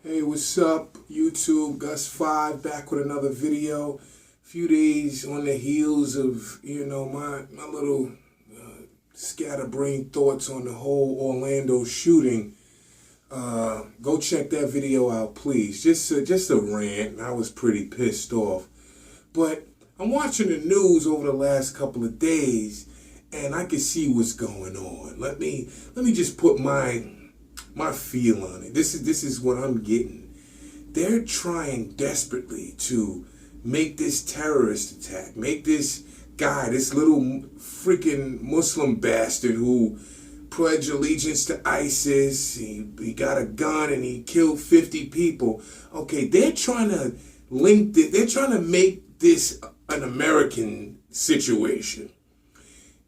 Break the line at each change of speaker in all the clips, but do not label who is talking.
Hey, what's up, YouTube? Gus5 back with another video. Few days on the heels of, my little scatterbrained thoughts on the whole Orlando shooting. Go check that video out, please. Just a rant. I was pretty pissed off. But I'm watching the news over the last couple of days, and I can see what's going on. Let me just put my feel on it. This is what I'm getting. They're trying desperately to make this terrorist attack, make this guy, this little freaking Muslim bastard who pledged allegiance to ISIS, he got a gun and he killed 50 people. Okay, they're trying to link this, they're trying to make this an American situation.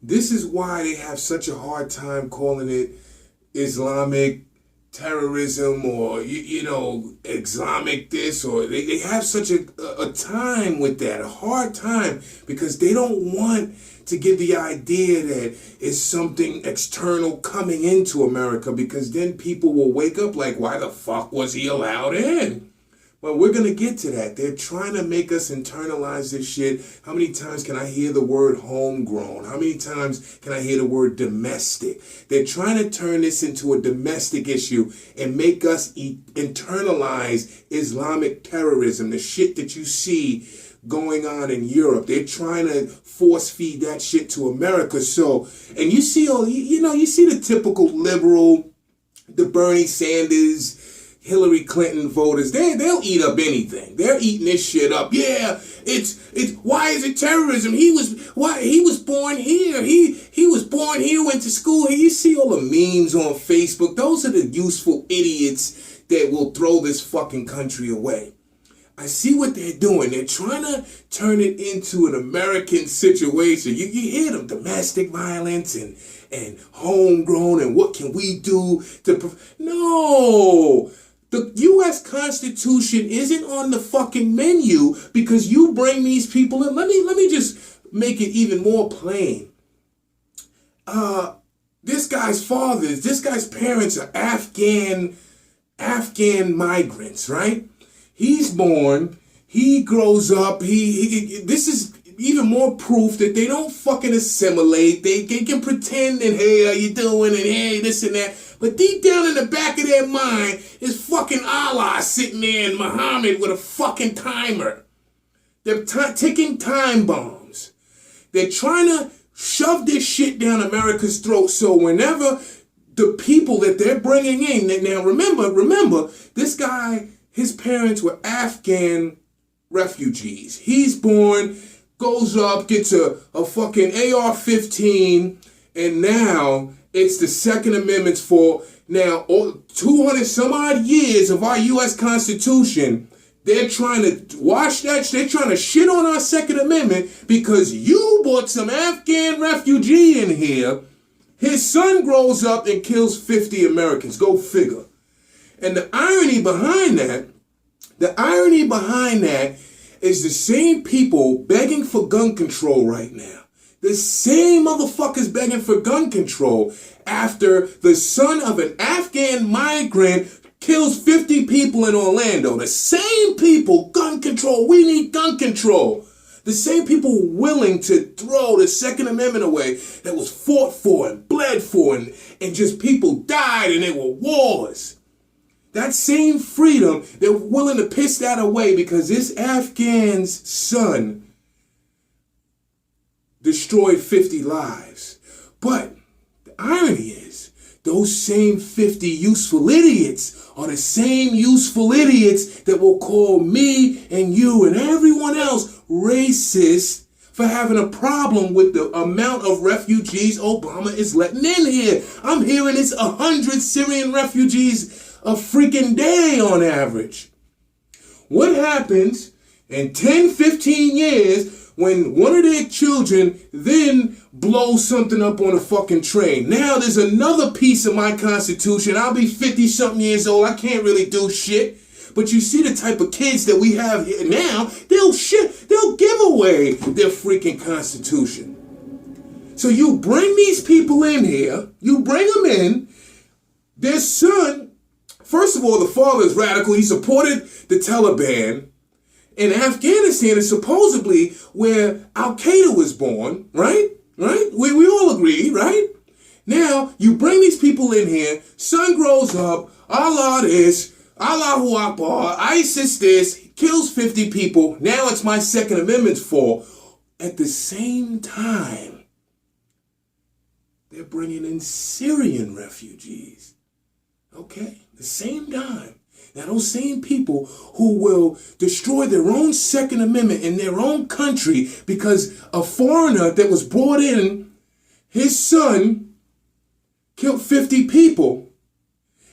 This is why they have such a hard time calling it Islamic terrorism or, Islamic this, or they have such a time with that, a hard time, because they don't want to give the idea that it's something external coming into America, because then people will wake up like, why the fuck was he allowed in? Well, we're going to get to that. They're trying to make us internalize this shit. How many times can I hear the word homegrown? How many times can I hear the word domestic? They're trying to turn this into a domestic issue and make us internalize Islamic terrorism, the shit that you see going on in Europe. They're trying to force feed that shit to America. So, and you see you see the typical liberal, the Bernie Sanders, Hillary Clinton voters, they'll eat up anything. They're eating this shit up. Yeah, it's why is it terrorism? He was born here. He was born here, went to school here. You see all the memes on Facebook. Those are the useful idiots that will throw this fucking country away. I see what they're doing. They're trying to turn it into an American situation. You hear them, domestic violence and homegrown, and what can we do to... No! The U.S. Constitution isn't on the fucking menu because you bring these people in. Let me just make it even more plain. This guy's parents are Afghan migrants, right? He's born, he grows up, this is even more proof that they don't fucking assimilate. They can pretend and, hey, how you doing, and hey, this and that. But deep down in the back of their mind is fucking Allah sitting there and Muhammad with a fucking timer. They're ticking time bombs. They're trying to shove this shit down America's throat. So whenever the people that they're bringing in, now remember, this guy, his parents were Afghan refugees. He's born, goes up, gets a fucking AR-15, and now it's the Second Amendment's for now 200 some odd years of our U.S. Constitution. They're trying to wash that. They're trying to shit on our Second Amendment because you brought some Afghan refugee in here. His son grows up and kills 50 Americans. Go figure. And the irony behind that is the same people begging for gun control right now. The same motherfuckers begging for gun control after the son of an Afghan migrant kills 50 people in Orlando. The same people, gun control, we need gun control. The same people willing to throw the Second Amendment away that was fought for and bled for and just people died and there were wars. That same freedom, they're willing to piss that away because this Afghan's son destroyed 50 lives. But the irony is, those same 50 useful idiots are the same useful idiots that will call me and you and everyone else racist for having a problem with the amount of refugees Obama is letting in here. I'm hearing it's 100 Syrian refugees a freaking day on average. What happens in 10, 15 years when one of their children then blows something up on a fucking train? Now there's another piece of my Constitution. I'll be 50-something years old. I can't really do shit. But you see the type of kids that we have here now, they'll give away their freaking Constitution. So you bring these people in here, you bring them in, their son, first of of all, the father is radical. He supported the Taliban. And Afghanistan is supposedly where Al-Qaeda was born, right? Right? We all agree, right? Now, you bring these people in here, son grows up, Allah this, Allahu Akbar, ISIS this, kills 50 people. Now it's my Second Amendment's fault. At the same time, they're bringing in Syrian refugees. Okay? The same time. Now, those same people who will destroy their own Second Amendment in their own country because a foreigner that was brought in, his son killed 50 people,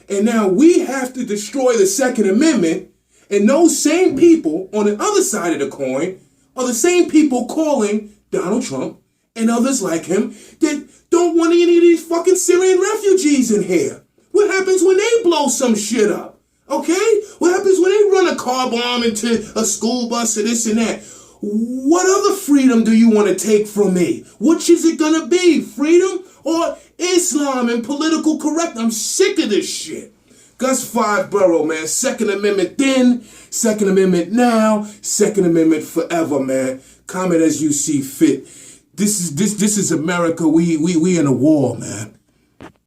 and now we have to destroy the Second Amendment, and those same people on the other side of the coin are the same people calling Donald Trump and others like him that don't want any of these fucking Syrian refugees in here. What happens when they blow some shit up? Okay? What happens when they run a car bomb into a school bus or this and that? What other freedom do you want to take from me? Which is it going to be? Freedom or Islam and political correct? I'm sick of this shit. Gus 5 Borough, man. Second Amendment then, Second Amendment now, Second Amendment forever, man. Comment as you see fit. This is America. We in a war, man.